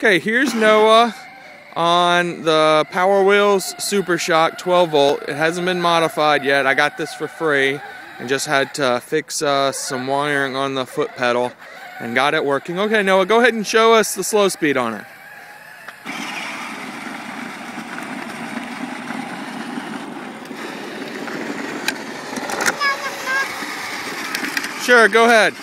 Okay, here's Noah on the Power Wheels Super Shock 12 volt. It hasn't been modified yet. I got this for free and just had to fix some wiring on the foot pedal and got it working. Okay, Noah, go ahead and show us the slow speed on it. Sure, go ahead.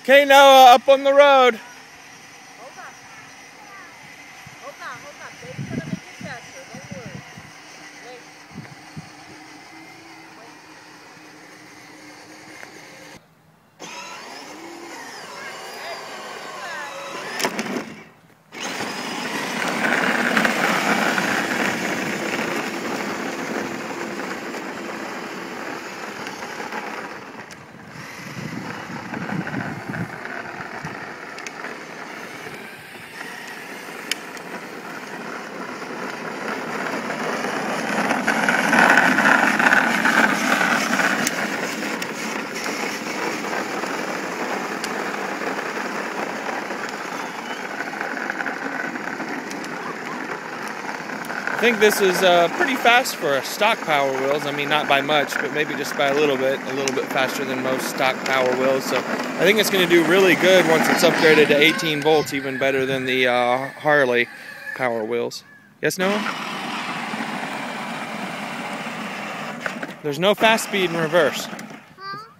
Okay, Noah, up on the road. I think this is pretty fast for stock Power Wheels. I mean, not by much, but maybe just by a little bit faster than most stock Power Wheels. So I think it's going to do really good once it's upgraded to 18 volts, even better than the Harley Power Wheels. Yes, Noah? There's no fast speed in reverse.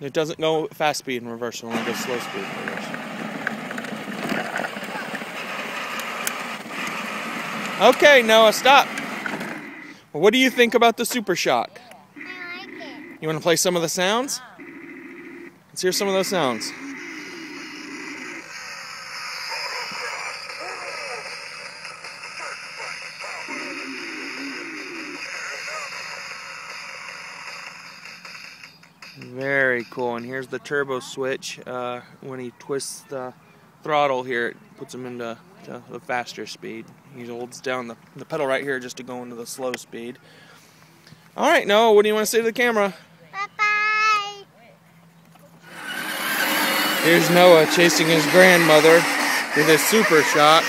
It doesn't go fast speed in reverse, it only goes slow speed in reverse. Okay, Noah, stop. Well, what do you think about the Super Shock? I like it. You want to play some of the sounds? Let's hear some of those sounds. Very cool. And here's the turbo switch. When he twists the throttle here, it puts him into the faster speed. He holds down the pedal right here just to go into the slow speed. All right, Noah, what do you want to say to the camera? Bye-bye. Here's Noah chasing his grandmother with his Super Shock.